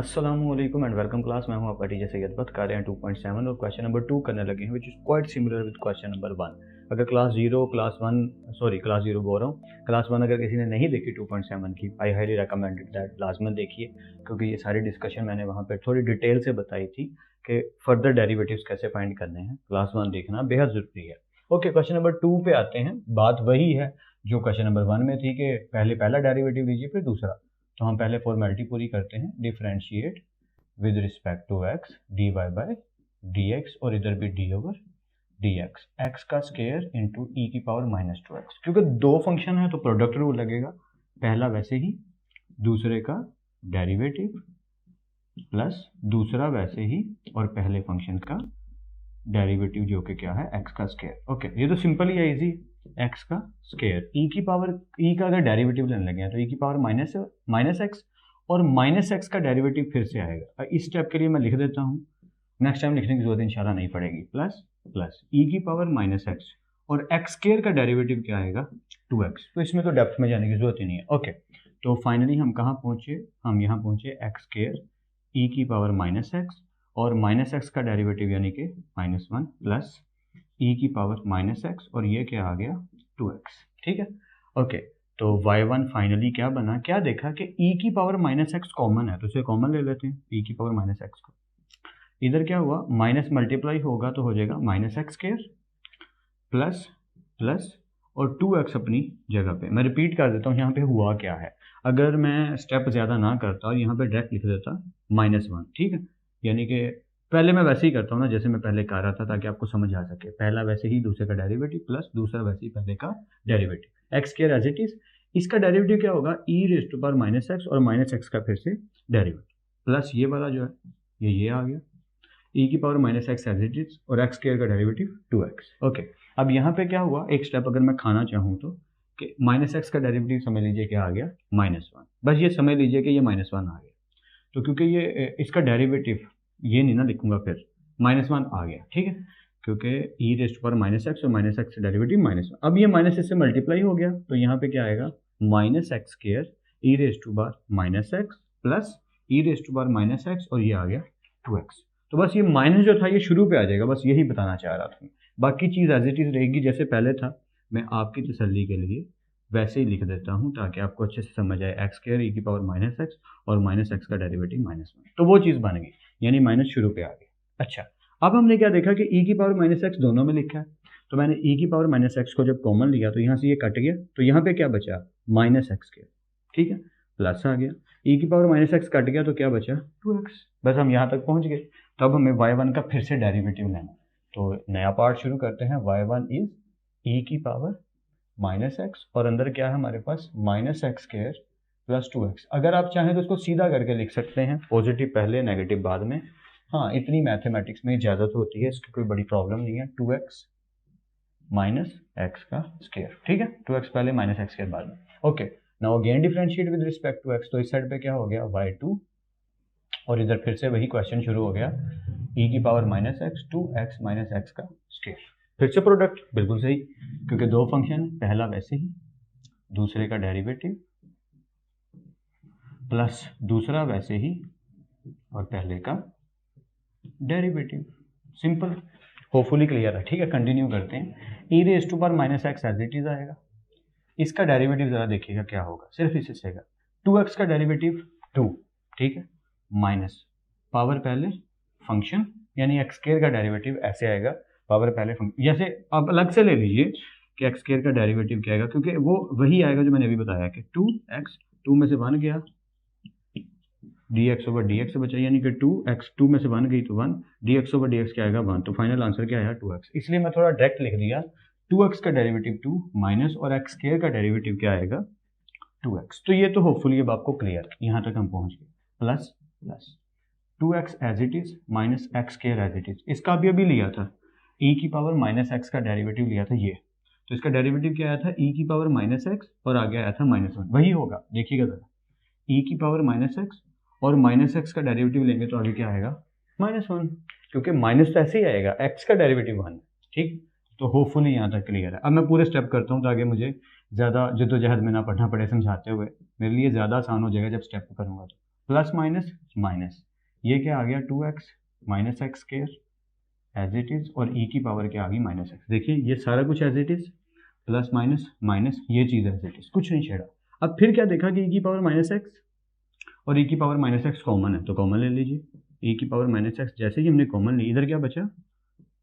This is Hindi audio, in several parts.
अस्सलामुअलैकुम एंड वेलकम क्लास। मैं हूं आपका टीचर सैयद बत कर रहे हैं 2.7 और क्वेश्चन नंबर 2 करने लगे हैं which is quite similar with question number 1। अगर क्लास जीरो बोल रहा हूँ, क्लास 1 अगर किसी ने नहीं देखी 2.7 की, आई हाईली रिकमेंडेड दैट लाजमन देखिए, क्योंकि ये सारी डिस्कशन मैंने वहाँ पर थोड़ी डिटेल से बताई थी कि फर्दर डेरिवेटिव्स कैसे फाइंड करने हैं। क्लास 1 देखना बेहद ज़रूरी है। ओके, क्वेश्चन नंबर 2 पे आते हैं। बात वही है जो क्वेश्चन नंबर 1 में थी कि पहले पहला डेरिवेटिव लीजिए फिर दूसरा। तो हम पहले फॉर्मेलिटी पूरी करते हैं, differentiate with respect to X D Y by D X, और इधर भी D over D X, X का स्केयर इंटू ई की पावर -2x। क्योंकि दो फंक्शन है तो प्रोडक्ट रूल लगेगा, पहला वैसे ही दूसरे का डेरिवेटिव प्लस दूसरा वैसे ही और पहले फंक्शन का डेरिवेटिव जो कि क्या है एक्स का स्केयर। ओके, ये तो सिंपल ही है, इजी। एक्स का स्केयर ई की पावर, ई का अगर डेरिवेटिव लेने लगे हैं तो ई की पावर माइनस एक्स, और माइनस एक्स का डेरिवेटिव फिर से आएगा। इस स्टेप के लिए मैं लिख देता हूँ, नेक्स्ट टाइम लिखने की जरूरत इंशाल्लाह नहीं पड़ेगी। प्लस ई की पावर माइनस एक्स और एक्स स्केयर का डेरिवेटिव क्या आएगा 2x। तो इसमें तो डेप्थ में जाने की जरूरत ही नहीं है। ओके, तो फाइनली हम कहाँ पहुंचे, हम यहाँ पहुंचे एक्स स्केयर ई की पावर माइनस एक्स और माइनस एक्स का डेरिवेटिव यानी कि -1 प्लस ई की पावर माइनस एक्स, और ये क्या आ गया 2x। ठीक है, ओके। तो y1 फाइनली क्या बना, क्या देखा कि e की पावर -x कॉमन है, तो इसे कॉमन ले लेते हैं e की पावर -x को। इधर क्या हुआ, माइनस मल्टीप्लाई होगा तो हो जाएगा -x स्क्वायर प्लस और 2x अपनी जगह पे। मैं रिपीट कर देता हूँ यहाँ पे हुआ क्या है। अगर मैं स्टेप ज़्यादा ना करता और यहाँ पे डायरेक्ट लिख देता -1, ठीक है, यानी कि पहले मैं वैसे ही करता हूँ ना जैसे मैं पहले कर रहा था, ताकि आपको समझ आ सके। पहला वैसे ही दूसरे का डेरिवेटिव प्लस दूसरा वैसे ही पहले का derivative, X square as it is. इसका डेरिवेटिव क्या होगा, E raise to power -x और -x का फिर से डेरिवेटिव प्लस ये वाला जो है ये आ गया ई की power -x as it is और एक्स स्क्वायर का डेरिवेटिव 2x। ओके, अब यहाँ पे क्या हुआ, एक स्टेप अगर मैं खाना चाहूँ तो कि -x का डेरिवेटिव समझ लीजिए क्या आ गया -1। बस ये समझ लीजिए कि ये -1 आ गया। तो क्योंकि ये इसका डेरिवेटिव ये नहीं ना लिखूंगा, फिर -1 आ गया, ठीक है, क्योंकि E raise to power -x और -x का डेरिवेटिव -1। अब ये माइनस से मल्टीप्लाई हो गया तो यहाँ पे क्या आएगा -x square E raise to power -x plus E raise to power -x और ये आ गया 2x। तो बस ये माइनस जो था ये शुरू पे आ जाएगा, बस यही बताना चाह रहा था। बाकी चीज़ एज इट इज़ रहेगी जैसे पहले था। मैं आपकी तसल्ली के लिए वैसे ही लिख देता हूँ ताकि आपको अच्छे से समझ आए, एक्स स्क्वायर ई की पावर -x और -x का डेरिवेटिव -1। तो वो चीज़ बन गई, यानी माइनस शुरू पे आ गया। अच्छा, अब हमने क्या देखा कि ई की पावर -x दोनों में लिखा है, तो मैंने ई की पावर -x को जब कॉमन लिया तो यहाँ से ये कट गया, तो यहाँ पे क्या बचा -x स्क्वायर, ठीक है, प्लस आ गया। ई की पावर -x कट गया तो क्या बचा 2x। बस हम यहाँ तक पहुँच गए। तब हमें y1 का फिर से डेरिवेटिव लेना, तो नया पार्ट शुरू करते हैं। y1 इज ई की पावर -x और अंदर क्या है हमारे पास -x स्क्वायर प्लस 2x। अगर आप चाहें तो इसको सीधा करके लिख सकते हैं, पॉजिटिव पहले नेगेटिव बाद में। हाँ, इतनी मैथमेटिक्स में इजाज़त होती है, इसकी कोई बड़ी प्रॉब्लम नहीं है। 2x माइनस एक्स का स्क्वायर, ठीक है, 2x पहले -x स्क्वायर बाद में। Okay, now again differentiate with respect to x, तो इस साइड पे क्या हो गया y2 और इधर फिर से वही क्वेश्चन शुरू हो गया, e की power -x 2x minus x का स्क्वायर। फिर से प्रोडक्ट, बिल्कुल सही, क्योंकि दो फंक्शन, पहला वैसे ही दूसरे का डेरिवेटिव प्लस दूसरा वैसे ही और पहले का डेरिवेटिव। सिंपल, होपफुली क्लियर है, ठीक है। कंटिन्यू करते हैं। E raise to power -x as it is आएगा, इसका डेरिवेटिव जरा देखिएगा क्या होगा, सिर्फ इसी से 2x का डेरिवेटिव 2, ठीक है, माइनस पावर पहले फंक्शन यानी एक्स स्क्वायर का डेरिवेटिव ऐसे आएगा, पावर पहले फंक्शन। जैसे आप अलग से ले लीजिए कि एक्स स्क्वायर का डेरिवेटिव क्या आएगा, क्योंकि वो वही आएगा जो मैंने अभी बताया कि 2x 2 में से 1 गया, dx ओवर dx से बचा, यानी कि 2x 2 में से 1 गई तो 1, dx ओवर dx क्या आएगा 1, तो फाइनल आंसर क्या आया 2x। इसलिए मैं थोड़ा डायरेक्ट लिख दिया, 2x का डेरिवेटिव 2 माइनस और एक्स स्क्वायर का डेरिवेटिव क्या आएगा 2x। तो ये तो होपफुली अब आपको क्लियर, यहाँ तक हम पहुँच गए। Plus 2x as it is minus X square as it is, इसका अभी लिया था e की पावर -x का डेरिवेटिव लिया था ये, तो इसका डेरिवेटिव क्या आया था e की पावर -x और आगे आया था -1, वही होगा, देखिएगा जरा, e की पावर -x और -x का डेरिवेटिव लेंगे तो आगे क्या आएगा -1, क्योंकि माइनस तो ऐसे ही आएगा, x का डेरिवेटिव 1, ठीक। तो होपफुली यहाँ तक क्लियर है। अब मैं पूरे स्टेप करता हूँ ताकि मुझे ज़्यादा जद्दोजहद में ना पढ़ना पड़े समझाते हुए, मेरे लिए ज़्यादा आसान हो जाएगा जब स्टेप करूँगा तो। प्लस माइनस माइनस, ये क्या आ गया 2x minus X square as it is, और e की पावर क्या आ गई माइनस एक्स। देखिए ये सारा कुछ as it is, plus minus minus, ये चीज़ एज इट इज़, कुछ नहीं छेड़ा। अब फिर क्या देखा कि e की पावर माइनस एक्स और e की पावर माइनस एक्स कॉमन है, तो कॉमन ले लीजिए। e की पावर माइनस एक्स जैसे ही हमने कॉमन ली, इधर क्या बचा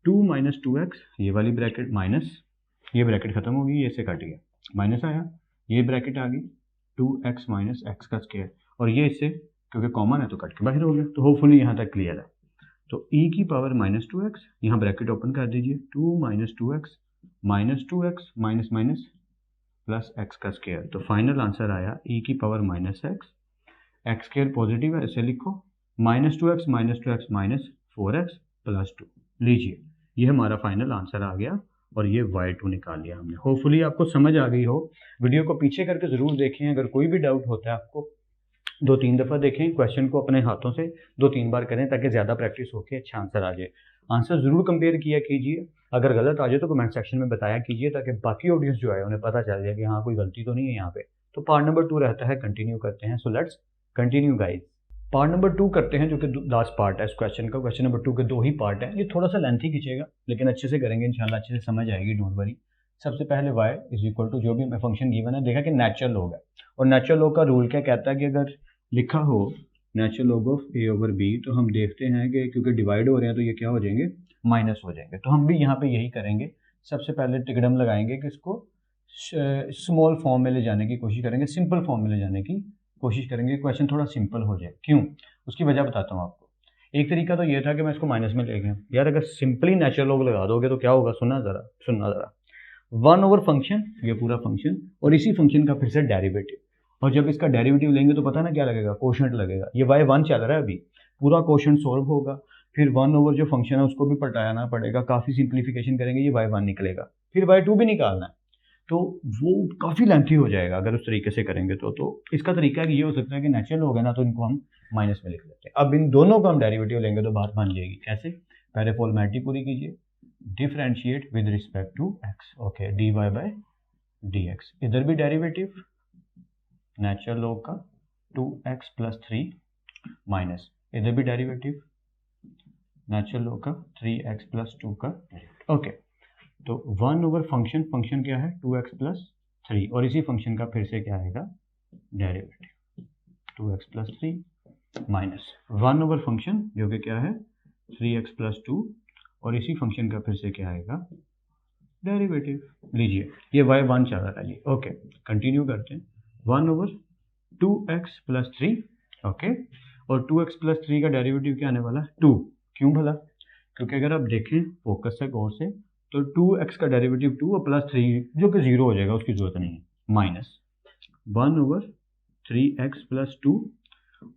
2 माइनस 2x, ये वाली ब्रैकेट माइनस, ये ब्रैकेट खत्म हो गई, ये से कट गया, माइनस आया, ये ब्रैकेट आ गई 2x माइनस एक्स का स्क्वायर, और ये इससे क्योंकि कॉमन है तो कट के बाहर हो गया। तो होपफुली यहाँ तक क्लियर है। तो e की पावर माइनस 2x, यहाँ ब्रैकेट ओपन कर दीजिए, 2 minus 2x minus 2x minus minus plus x का स्क्वायर। तो फाइनल आंसर आया e की power minus x, x square positive है इसे लिखो, minus 2x minus 2x minus 4x plus 2। लीजिए ये हमारा फाइनल आंसर आ गया, और ये y2 निकाल लिया हमने। होपफुली आपको समझ आ गई हो। वीडियो को पीछे करके ज़रूर देखें, अगर कोई भी डाउट होता है आपको 2-3 दफ़ा देखें, क्वेश्चन को अपने हाथों से 2-3 बार करें ताकि ज़्यादा प्रैक्टिस होकर अच्छा आंसर आ जाए। आंसर ज़रूर कंपेयर किया कीजिए, अगर गलत आ जाए तो कमेंट सेक्शन में बताया कीजिए, ताकि बाकी ऑडियंस जो है उन्हें पता चल जाए कि हाँ कोई गलती तो नहीं है यहाँ पे। तो पार्ट नंबर 2 रहता है, कंटिन्यू करते हैं। So let's continue guys. Part number 2 करते हैं, जो कि लास्ट पार्ट है इस क्वेश्चन का। क्वेश्चन नंबर 2 के 2 ही पार्ट है, ये थोड़ा सा लेंथी खींचेगा लेकिन अच्छे से करेंगे इंशाल्लाह, अच्छे से समझ आएगी, डोंट वरी। सबसे पहले y इज इक्वल टू जो भी हमें फंक्शन गिवन है, देखा कि नेचुरल लॉग है, और नेचुरल लॉग का रूल क्या कहता है कि अगर लिखा हो natural log of a over b, तो हम देखते हैं कि क्योंकि डिवाइड हो रहे हैं तो ये क्या हो जाएंगे, माइनस हो जाएंगे। तो हम भी यहाँ पे यही करेंगे, सबसे पहले टिकडम लगाएंगे कि इसको स्मॉल फॉर्म में ले जाने की कोशिश करेंगे, सिंपल फॉर्म में ले जाने की कोशिश करेंगे, क्वेश्चन थोड़ा सिंपल हो जाए। क्यों, उसकी वजह बताता हूँ आपको। एक तरीका तो ये था कि मैं इसको माइनस में ले गया, यार अगर सिंपली नेचुरल लॉग लगा दोगे तो क्या होगा, सुनना ज़रा 1 ओवर फंक्शन, ये पूरा फंक्शन, और इसी फंक्शन का फिर से डेरिवेटिव, और जब इसका डेरिवेटिव लेंगे तो पता ना क्या लगेगा, कोशेंट लगेगा। ये y1 चल रहा है अभी, पूरा कोशेंट सॉल्व होगा, फिर 1 ओवर जो फंक्शन है उसको भी पलटाना पड़ेगा, काफ़ी सिंप्लीफिकेशन करेंगे, ये y1 निकलेगा, फिर y2 भी निकालना है, तो वो काफ़ी लेंथी हो जाएगा अगर उस तरीके से करेंगे तो इसका तरीका ये हो सकता है कि नेचुरल हो गया ना, तो इनको हम माइनस में लिख लेते हैं। अब इन दोनों का हम डेरिवेटिव लेंगे तो बात बन जाएगी। कैसे, पहले फॉर्मेलिटी पूरी कीजिए, differentiate with respect to x, okay, dy by dx, इधर भी डेरिवेटिव नेचुरल लॉग का 2x प्लस 3 माइनस, इधर भी डेरिवेटिव नेचुरल लॉग का 3x प्लस 2 का डेरिवेटिव, ओके। तो 1 ओवर फंक्शन क्या है 2x प्लस 3, और इसी फंक्शन का फिर से क्या आएगा derivative 2x plus 3 minus 1 over function जो कि क्या है 3x प्लस 2, और इसी फंक्शन का फिर से क्या आएगा डेरिवेटिव। लीजिए ये y1 चल रहा है जी, ओके, कंटिन्यू करते हैं। 1 ओवर 2x प्लस 3, ओके, और 2x प्लस 3 का डेरिवेटिव क्या आने वाला है 2। क्यों भला, क्योंकि अगर आप देखें फोकस से गौर से, तो 2x का डेरिवेटिव 2 और प्लस 3 जो कि 0 हो जाएगा, उसकी जरूरत नहीं है, माइनस 1 ओवर 3x प्लस 2,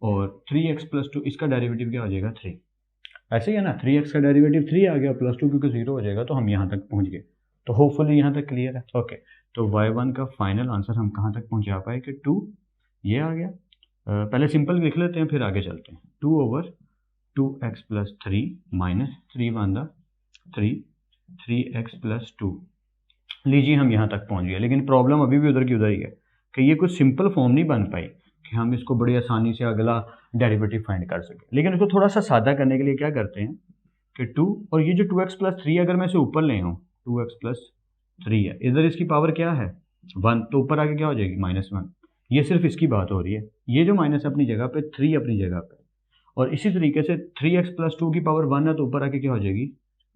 और 3x प्लस 2 इसका डेरिवेटिव क्या हो जाएगा 3। ऐसे ही है ना, 3x का डेरिवेटिव 3 आ गया, प्लस 2 क्योंकि 0 हो जाएगा, तो हम यहाँ तक पहुँच गए। तो होपफुली यहाँ तक क्लियर है, ओके। तो y1 का फाइनल आंसर हम कहाँ तक पहुँचा पाए कि 2, ये आ गया। पहले सिंपल लिख लेते हैं फिर आगे चलते हैं। 2 over 2x plus 3 minus 3 one 3x plus 2। लीजिए हम यहाँ तक पहुँच गए, लेकिन प्रॉब्लम अभी भी उधर की उधर ही है कि ये कुछ सिंपल फॉर्म नहीं बन पाई कि हम इसको बड़ी आसानी से अगला डेरिवेटिव फाइंड कर सकें। लेकिन इसको थोड़ा सा सादा करने के लिए क्या करते हैं कि 2, और ये जो 2x प्लस 3 अगर मैं इसे ऊपर ले आऊँ, 2x प्लस 3 है, इधर इसकी पावर क्या है 1, तो ऊपर आके क्या हो जाएगी -1। ये सिर्फ इसकी बात हो रही है, ये जो माइनस अपनी जगह पे, 3 अपनी जगह पे, और इसी तरीके से 3x प्लस 2 की पावर 1 है, तो ऊपर आके क्या हो जाएगी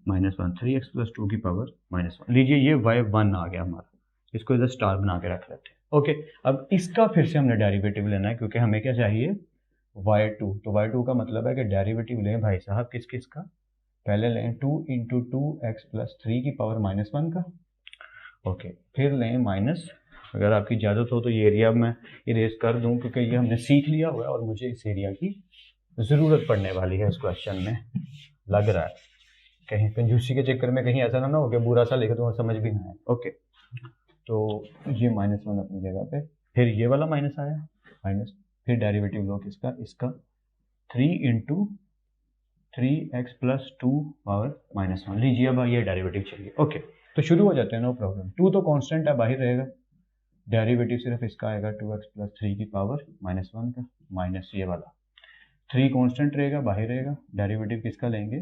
-1, 3x प्लस 2 की पावर -1। लीजिए ये y1 आ गया हमारा, इसको इधर स्टार बना के रख लेते हैं, ओके। अब इसका फिर से हमने डेरिवेटिव लेना है, क्योंकि हमें क्या चाहिए y2। तो y2 का मतलब है कि डेरिवेटिव लें भाई साहब किस का, पहले लें 2 इंटू 2x प्लस 3 की पावर -1 का, ओके, फिर लें माइनस, अगर आपकी इजाज़त हो तो ये एरिया मैं इरेज कर दूं, क्योंकि ये हमने सीख लिया हुआ है और मुझे इस एरिया की ज़रूरत पड़ने वाली है इस क्वेश्चन में, लग रहा है कहीं कंजूसी के चक्कर में कहीं ऐसा ना हो कि बुरा सा लिख दूँ और समझ भी ना आए, ओके। तो ये -1 अपनी जगह पे, फिर ये वाला माइनस आया माइनस, फिर डेरिवेटिव लो इसका 3 इंटू 3x प्लस 2 पावर -1। लीजिए अब ये डेरिवेटिव चाहिए, ओके। तो शुरू हो जाते हैं, नो प्रॉब्लम। 2 तो कांस्टेंट है, बाहर रहेगा, डेरिवेटिव सिर्फ इसका आएगा 2x प्लस 3 की पावर -1 का, माइनस ये वाला 3 कांस्टेंट रहेगा, बाहर रहेगा, डेरिवेटिव किसका लेंगे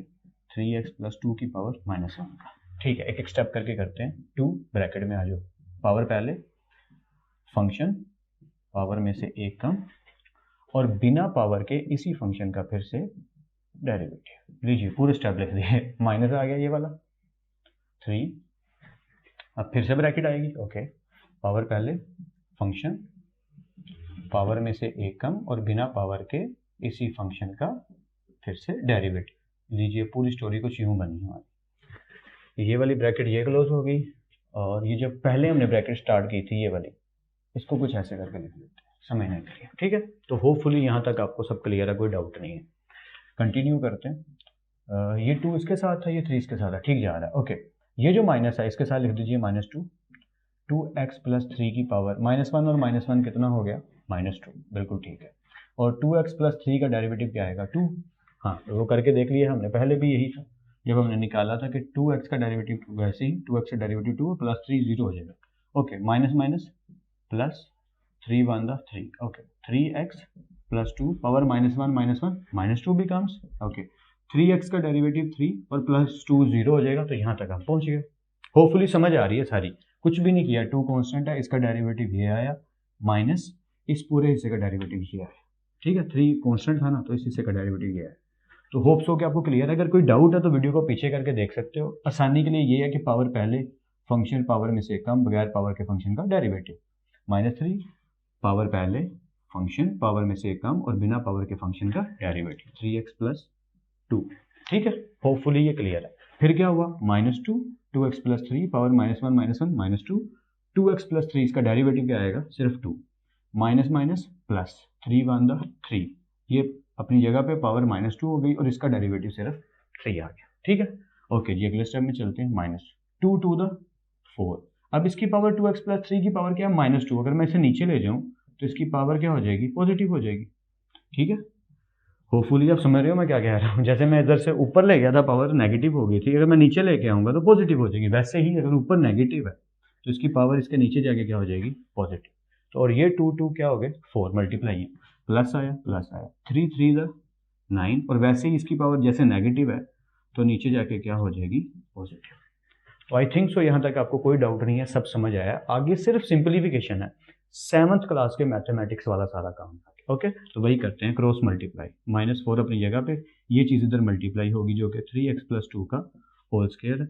3x प्लस 2 की पावर -1 का। ठीक है, एक एक स्टेप करके करते हैं। 2 ब्रैकेट में आ जाओ, पावर पहले, फंक्शन पावर में से एक कम और बिना पावर के इसी फंक्शन का फिर से डेरिवेटिव। लीजिए पूरे स्टेप लिख दिए, माइनस आ गया ये वाला 3, अब फिर से ब्रैकेट आएगी। ओके, पावर पहले, फंक्शन पावर में से एक कम और बिना पावर के इसी फंक्शन का फिर से डेरिवेटिव। लीजिए पूरी स्टोरी कुछ यूं बनी हमारी, ये वाली ब्रैकेट ये क्लोज हो गई और ये जब पहले हमने ब्रैकेट स्टार्ट की थी ये वाली, इसको कुछ ऐसे करके लिख देते हैं, समझने के लिए। ठीक है, तो होपफुली यहाँ तक आपको सब क्लियर है, कोई डाउट नहीं है। कंटिन्यू करते हैं। ये 2 इसके साथ था, ये 3 इसके साथ है, ठीक जा रहा है। ओके, ये जो माइनस है इसके साथ लिख दीजिए -2, 2x प्लस 3 की पावर -1 और -1 कितना हो गया -2, बिल्कुल ठीक है। और 2x प्लस 3 का डेरिवेटिव क्या आएगा 2। हाँ, वो करके देख लिया हमने, पहले भी यही था जब हमने निकाला था कि 2x का डेरिवेटिव 2, वैसे ही 2x का डेरिवेटिव 2 प्लस 3 0 हो जाएगा। Okay, minus minus plus 3 1 3, okay 3x plus 2 power -1 -2 becomes, okay 3x का डेरिवेटिव 3 और प्लस 2 0 हो जाएगा। तो यहाँ तक हम पहुँच गए। होपफुली समझ आ रही है सारी, कुछ भी नहीं किया। 2 कांस्टेंट है, इसका डेरिवेटिव ये आया, माइनस इस पूरे हिस्से का डेरिवेटिव ये आया। ठीक है, 3 कांस्टेंट था ना, तो इस हिस्से का डेरिवेटिव ये आया। तो होप्स हो कि आपको क्लियर है। अगर कोई डाउट है तो वीडियो को पीछे करके देख सकते हो। आसानी के लिए ये है कि पावर पहले, फंक्शन पावर में से कम, बगैर पावर के फंक्शन का डेरिवेटिव, -3 पावर पहले, फंक्शन पावर में से कम और बिना पावर के फंक्शन का डेरिवेटिव 3x प्लस 2। ठीक है, होपफुली ये क्लियर है। फिर क्या हुआ -2, 2x plus 3 power -1 -2, 2x plus 3 इसका डेरिवेटिव क्या आएगा सिर्फ 2, माइनस माइनस प्लस 3 1 3, ये अपनी जगह पे पावर -2 हो गई और इसका डेरिवेटिव सिर्फ 3 आ गया। ठीक है, ओके जी, अगले स्टेप में चलते हैं। -2 टू द 4, अब इसकी पावर 2x प्लस 3 की पावर क्या है -2, अगर मैं इसे नीचे ले जाऊं तो इसकी पावर क्या हो जाएगी पॉजिटिव हो जाएगी। ठीक है, होपफुली आप समझ रहे हो मैं क्या कह रहा हूँ। जैसे मैं इधर से ऊपर ले गया था पावर नेगेटिव हो गई थी, अगर मैं नीचे लेके आऊँगा तो पॉजिटिव हो जाएगी। वैसे ही अगर ऊपर नेगेटिव है तो इसकी पावर इसके नीचे जाके क्या हो जाएगी पॉजिटिव। तो और ये 2 क्या हो गए 4, मल्टीप्लाई है, प्लस आया 3 3 9, और वैसे ही इसकी पावर जैसे नेगेटिव है तो नीचे जाके क्या हो जाएगी पॉजिटिव। तो आई थिंक सो यहाँ तक आपको कोई डाउट नहीं है, सब समझ आया। आगे सिर्फ सिंप्लीफिकेशन है, 7th क्लास के मैथमेटिक्स वाला सारा काम है। ओके, तो वही करते हैं, क्रॉस मल्टीप्लाई। -4 अपनी जगह पे, ये चीज़ इधर मल्टीप्लाई होगी जो कि 3x प्लस 2 का होल स्क्वायर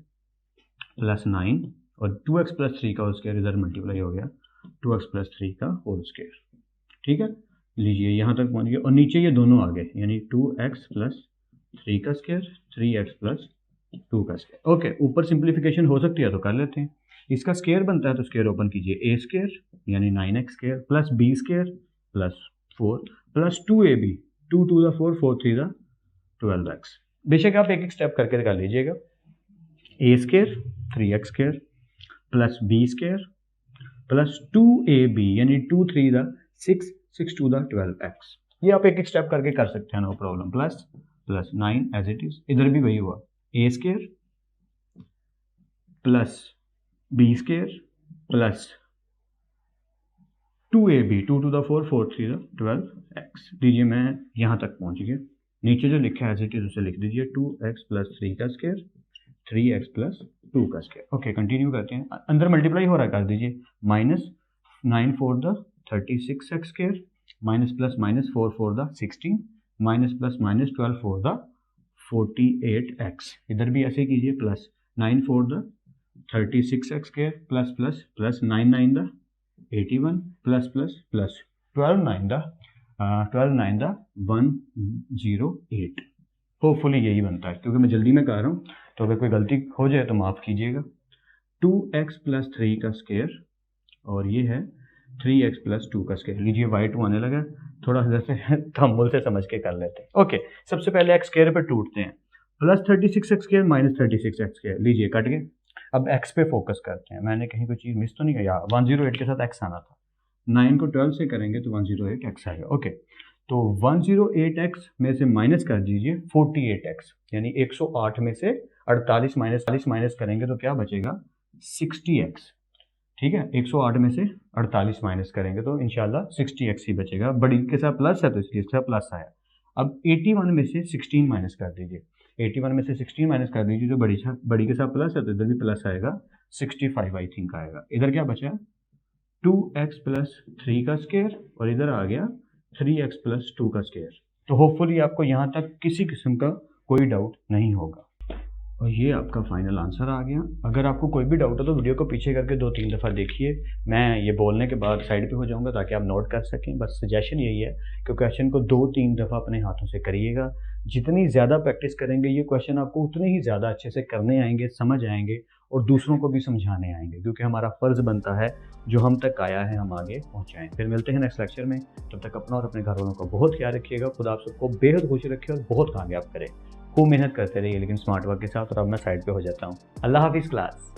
प्लस 9, और 2x प्लस 3 का होल स्क्वायर इधर मल्टीप्लाई हो गया 2x प्लस 3 का होल स्क्वायर। ठीक है, लीजिए यहाँ तक पहुँच गए और नीचे ये दोनों आ गए, यानी 2x प्लस 3 का स्क्वायर 3x प्लस 2 का स्क्वायर। ओके, ऊपर सिंप्लीफिकेशन हो सकती है तो कर लेते हैं। इसका स्क्वायर बनता है तो स्क्वायर ओपन कीजिए, a स्क्वायर यानी 9x square plus b square plus 4 plus 2ab, 2 2 4 4 3 12x। बेशक आप एक एक स्टेप करके कर लीजिएगा। a square 3x square plus b square plus 2ab यानी 2 3 6 6 2 12x। ये आप एक एक स्टेप करके कर सकते हैं, no problem. Plus plus 9 as it is, इधर भी वही हुआ, a square plus b square plus 2ab 2 2 4 4 3 12x। लीजिए मैं यहाँ तक पहुँच गया, नीचे जो लिखा है एज इट इज उसे लिख दीजिए, 2x प्लस 3 का स्क्वायर 3x प्लस 2 का स्क्वायर। ओके, कंटिन्यू करते हैं। अंदर मल्टीप्लाई हो रहा है, कर दीजिए, -9 4 36x square minus plus minus 4 4 16 minus plus minus 12 4 48x। इधर भी ऐसे कीजिए, plus 9 4 36x square plus plus plus 9 9 81 plus plus plus 12 9 108। Hopefully यही बनता है, क्योंकि मैं जल्दी में कर रहा हूँ, तो अगर कोई गलती हो जाए तो माफ़ कीजिएगा। 2x प्लस 3 का स्क्वायर और ये है 3x प्लस 2 का स्क्वायर। लीजिए y2 आने लगा, थोड़ा जैसे थंबनेल से समझ के कर लेते हैं। ओके, सबसे पहले x स्क्वायर पे टूटते हैं, plus 36x square minus 36x square. लीजिए कट गए। अब x पे फोकस करते हैं, मैंने कहीं कोई चीज़ मिस तो नहीं किया। 108 के साथ x आना था, 9 को 12 से करेंगे तो 108x आएगा। ओके, तो 108x में से माइनस कर दीजिए 48x, यानी 108 में से 48 माइनस करेंगे तो क्या बचेगा 60x। ठीक है, 108 में से 48 माइनस करेंगे तो इंशाल्लाह 60x ही बचेगा। बड़ी के साथ प्लस है तो इसलिए इसका प्लस आया। अब 81 में से 16 माइनस कर दीजिए, 81 में से 16 माइनस कर दीजिए, जो बड़ी के साथ प्लस है तो इधर भी प्लस आएगा, 65 आई थिंक आएगा। इधर क्या बचा, 2x प्लस 3 का स्क्वायर और इधर आ गया 3x प्लस 2 का स्क्वायर। तो होपफुली आपको यहाँ तक किसी किस्म का कोई डाउट नहीं होगा। और ये आपका फाइनल आंसर आ गया। अगर आपको कोई भी डाउट हो तो वीडियो को पीछे करके 2-3 दफ़ा देखिए। मैं ये बोलने के बाद साइड पे हो जाऊंगा ताकि आप नोट कर सकें। बस सजेशन यही है कि क्वेश्चन को 2-3 दफ़ा अपने हाथों से करिएगा। जितनी ज़्यादा प्रैक्टिस करेंगे ये क्वेश्चन आपको उतने ही ज़्यादा अच्छे से करने आएंगे, समझ आएंगे और दूसरों को भी समझाने आएंगे, क्योंकि हमारा फ़र्ज़ बनता है जो हम तक आया है हम आगे पहुँचाएँ। फिर मिलते हैं नेक्स्ट लेक्चर में। तब तक अपना और अपने घर वालों का बहुत ख्याल रखिएगा। खुदा आप सबको बेहद खुश रखे और बहुत कामयाब करे। खूब मेहनत करते रहिए लेकिन स्मार्ट वर्क के साथ। और अब मैं साइड पे हो जाता हूँ। अल्लाह हाफिज़ क्लास।